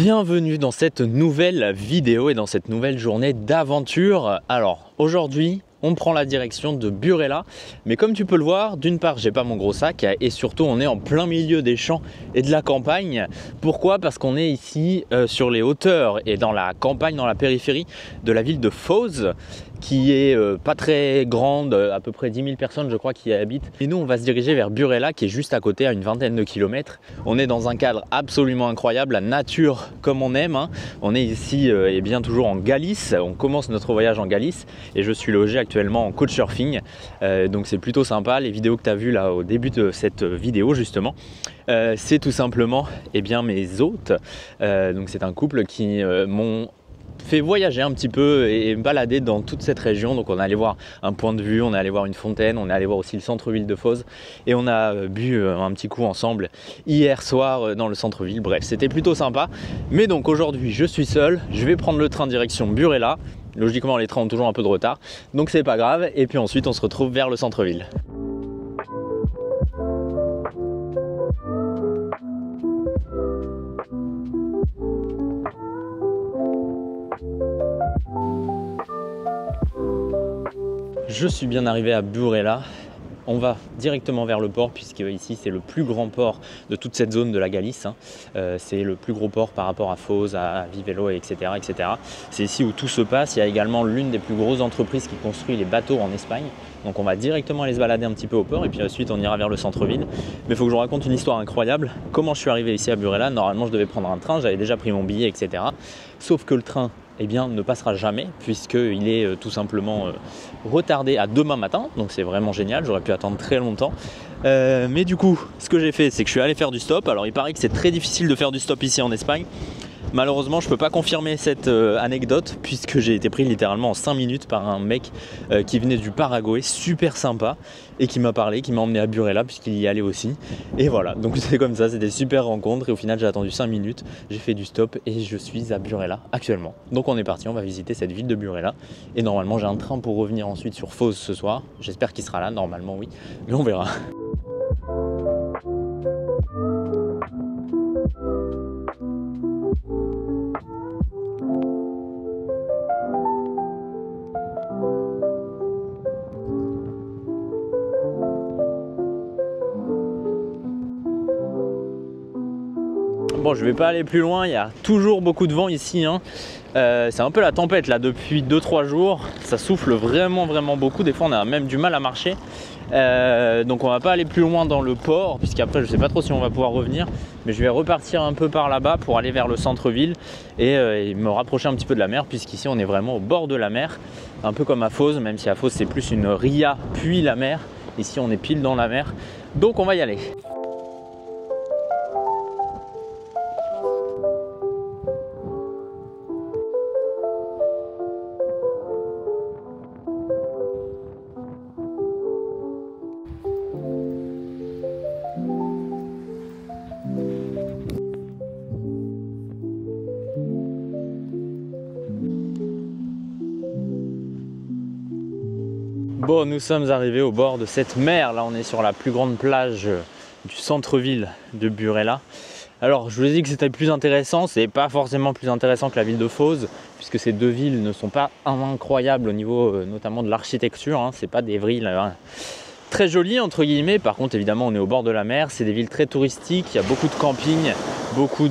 Bienvenue dans cette nouvelle vidéo et dans cette nouvelle journée d'aventure. Alors aujourd'hui on prend la direction de Burela, mais comme tu peux le voir, d'une part j'ai pas mon gros sac et surtout on est en plein milieu des champs et de la campagne. Pourquoi? Parce qu'on est ici sur les hauteurs et dans la campagne, dans la périphérie de la ville de Foz, qui est pas très grande, à peu près 10 000 personnes je crois qui y habitent. Et nous on va se diriger vers Burela qui est juste à côté, à une vingtaine de kilomètres. On est dans un cadre absolument incroyable, la nature comme on aime, hein. On est ici et bien toujours en Galice, on commence notre voyage en Galice et je suis logé actuellement en couchsurfing, donc c'est plutôt sympa. Les vidéos que tu as vues là au début de cette vidéo justement, c'est tout simplement bien, mes hôtes, donc c'est un couple qui m'ont fait voyager un petit peu et me balader dans toute cette région. Donc on est allé voir un point de vue, on est allé voir une fontaine, on est allé voir aussi le centre-ville de Foz et on a bu un petit coup ensemble hier soir dans le centre-ville. Bref, c'était plutôt sympa. Mais donc aujourd'hui je suis seul, je vais prendre le train direction Burela. Logiquement les trains ont toujours un peu de retard, donc c'est pas grave. Et puis ensuite on se retrouve vers le centre-ville. Je suis bien arrivé à Burela. On va directement vers le port puisque ici c'est le plus grand port de toute cette zone de la Galice, hein. C'est le plus gros port par rapport à Foz, à Vivelo, etc. etc. C'est ici où tout se passe. Il y a également l'une des plus grosses entreprises qui construit les bateaux en Espagne. Donc on va directement aller se balader un petit peu au port et puis ensuite on ira vers le centre-ville. Mais il faut que je vous raconte une histoire incroyable. Comment je suis arrivé ici à Burela? Normalement je devais prendre un train, j'avais déjà pris mon billet, etc. Sauf que le train ne passera jamais puisqu'il est tout simplement retardé à demain matin. Donc c'est vraiment génial, j'aurais pu attendre très longtemps. Mais du coup, ce que j'ai fait, c'est que je suis allé faire du stop. Alors il paraît que c'est très difficile de faire du stop ici en Espagne. Malheureusement, je ne peux pas confirmer cette anecdote puisque j'ai été pris littéralement en 5 minutes par un mec qui venait du Paraguay, super sympa, et qui m'a parlé, qui m'a emmené à Burela puisqu'il y allait aussi. Et voilà, donc c'est comme ça, c'était une super rencontre et au final j'ai attendu 5 minutes, j'ai fait du stop et je suis à Burela actuellement. Donc on est parti, on va visiter cette ville de Burela et normalement j'ai un train pour revenir ensuite sur Foz ce soir. J'espère qu'il sera là, normalement oui, mais on verra. Bon, je vais pas aller plus loin, il y a toujours beaucoup de vent ici, hein. C'est un peu la tempête là depuis 2-3 jours, ça souffle vraiment beaucoup, des fois on a même du mal à marcher. Donc on va pas aller plus loin dans le port puisqu'après je sais pas trop si on va pouvoir revenir, mais je vais repartir un peu par là-bas pour aller vers le centre-ville et me rapprocher un petit peu de la mer puisqu'ici on est vraiment au bord de la mer, un peu comme à Foz, même si à Foz c'est plus une ria puis la mer. Ici on est pile dans la mer, donc on va y aller. Bon, nous sommes arrivés au bord de cette mer. Là, on est sur la plus grande plage du centre-ville de Burela. Alors, je vous ai dit que c'était plus intéressant. C'est pas forcément plus intéressant que la ville de Foz, puisque ces deux villes ne sont pas incroyables au niveau notamment de l'architecture, hein. C'est pas des villes très jolies entre guillemets. Par contre, évidemment, on est au bord de la mer. C'est des villes très touristiques. Il y a beaucoup de campings, beaucoup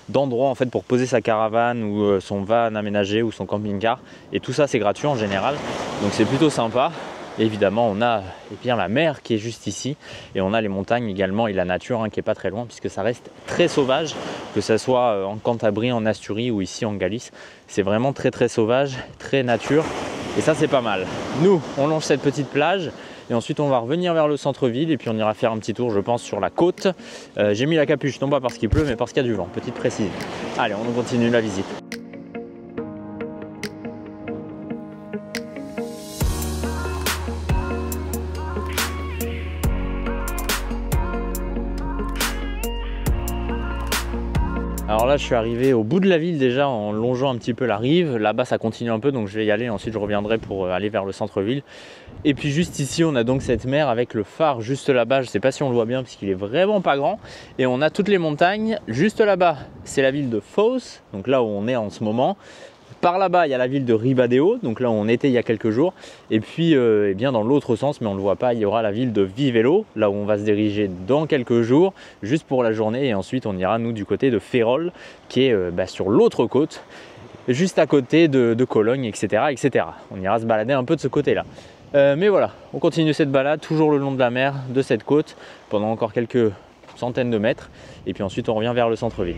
d'endroits en fait pour poser sa caravane ou son van aménagé ou son camping-car, et tout ça c'est gratuit en général, donc c'est plutôt sympa. Et évidemment on a la mer qui est juste ici et on a les montagnes également et la nature, hein, qui est pas très loin puisque ça reste très sauvage, que ce soit en Cantabrie, en Asturie ou ici en Galice. C'est vraiment très sauvage, très nature, et ça c'est pas mal. Nous on longe cette petite plage et ensuite on va revenir vers le centre-ville et puis on ira faire un petit tour je pense sur la côte. J'ai mis la capuche, non pas parce qu'il pleut mais parce qu'il y a du vent, petite précision. Allez, on continue la visite. Alors là je suis arrivé au bout de la ville déjà en longeant un petit peu la rive. Là-bas ça continue un peu donc je vais y aller, ensuite je reviendrai pour aller vers le centre-ville. Et puis juste ici on a donc cette mer avec le phare juste là-bas, je ne sais pas si on le voit bien parce qu'il est vraiment pas grand. Et on a toutes les montagnes juste là-bas, c'est la ville de Foz, donc là où on est en ce moment. Par là-bas, il y a la ville de Ribadeo, donc là où on était il y a quelques jours. Et puis, eh bien dans l'autre sens, mais on ne le voit pas, il y aura la ville de Vivelo, là où on va se diriger dans quelques jours, juste pour la journée. Et ensuite, on ira, nous, du côté de Ferrol, qui est sur l'autre côte, juste à côté de Cologne, etc., etc. On ira se balader un peu de ce côté-là. Mais voilà, on continue cette balade, toujours le long de la mer, de cette côte, pendant encore quelques centaines de mètres. Et puis ensuite, on revient vers le centre-ville.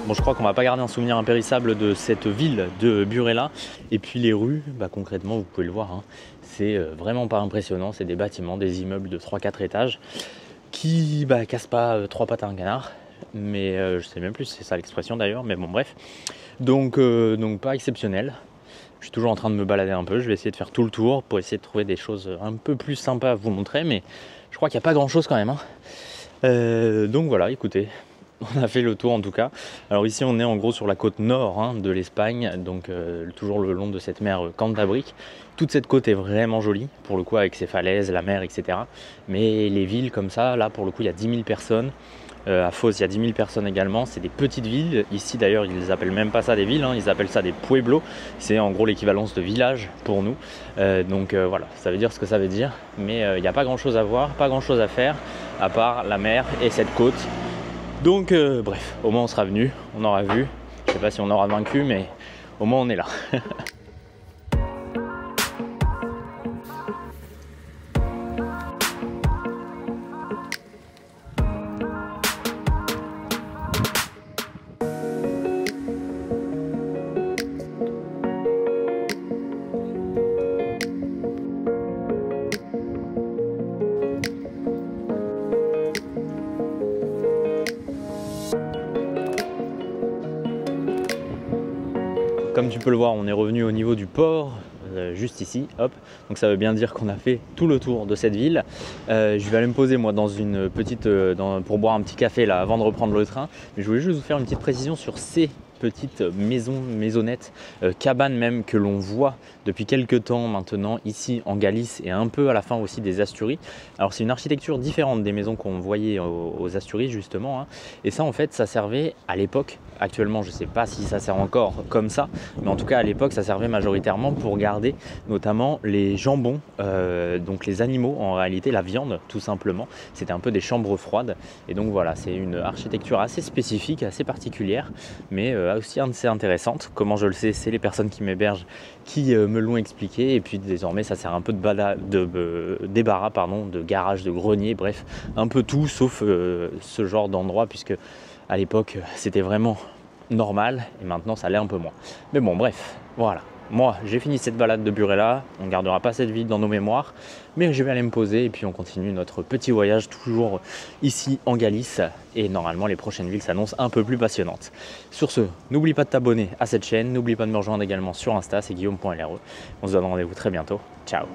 Bon, je crois qu'on va pas garder un souvenir impérissable de cette ville de Burela. Et puis les rues, concrètement, vous pouvez le voir, hein, c'est vraiment pas impressionnant. C'est des bâtiments, des immeubles de 3-4 étages qui cassent pas 3 pattes à un canard. Mais je sais même plus si c'est ça l'expression d'ailleurs, mais bon bref. Donc pas exceptionnel. Je suis toujours en train de me balader un peu. Je vais essayer de faire tout le tour pour essayer de trouver des choses un peu plus sympas à vous montrer. Mais je crois qu'il n'y a pas grand chose quand même, hein. Donc voilà, écoutez. On a fait le tour en tout cas. Alors ici on est en gros sur la côte nord de l'Espagne, donc toujours le long de cette mer Cantabrique. Toute cette côte est vraiment jolie, pour le coup avec ses falaises, la mer, etc. Mais les villes comme ça, là pour le coup il y a 10 000 personnes. À Foz il y a 10 000 personnes également, c'est des petites villes. Ici d'ailleurs ils appellent même pas ça des villes, ils appellent ça des pueblos. C'est en gros l'équivalence de village pour nous. Voilà, ça veut dire ce que ça veut dire. Mais il n'y a pas grand chose à voir, pas grand chose à faire, à part la mer et cette côte. Donc bref, au moins on sera venu, on aura vu. Je sais pas si on aura vaincu, mais au moins on est là. Comme tu peux le voir, on est revenu au niveau du port, juste ici, hop. Donc ça veut bien dire qu'on a fait tout le tour de cette ville. Je vais aller me poser moi dans une petite, pour boire un petit café là avant de reprendre le train. Mais je voulais juste vous faire une petite précision sur ces petites maisonnettes, cabanes même que l'on voit depuis quelques temps maintenant ici en Galice et un peu à la fin aussi des Asturies. Alors c'est une architecture différente des maisons qu'on voyait aux Asturies justement, hein. Et ça en fait ça servait à l'époque, actuellement je ne sais pas si ça sert encore comme ça, mais en tout cas à l'époque ça servait majoritairement pour garder notamment les jambons, donc les animaux, en réalité la viande tout simplement. C'était un peu des chambres froides et donc voilà, c'est une architecture assez spécifique, assez particulière, mais aussi assez intéressante. Comment je le sais, c'est les personnes qui m'hébergent qui me l'ont expliqué. Et puis désormais ça sert un peu de débarras, de garage, de grenier, bref un peu tout sauf ce genre d'endroit, puisque à l'époque c'était vraiment normal et maintenant ça l'est un peu moins. Mais bon bref, voilà. Moi j'ai fini cette balade de Burela, on ne gardera pas cette ville dans nos mémoires, mais je vais aller me poser et puis on continue notre petit voyage toujours ici en Galice, et normalement les prochaines villes s'annoncent un peu plus passionnantes. Sur ce, n'oublie pas de t'abonner à cette chaîne, n'oublie pas de me rejoindre également sur Insta, c'est guillaume.lre. On se donne rendez-vous très bientôt, ciao.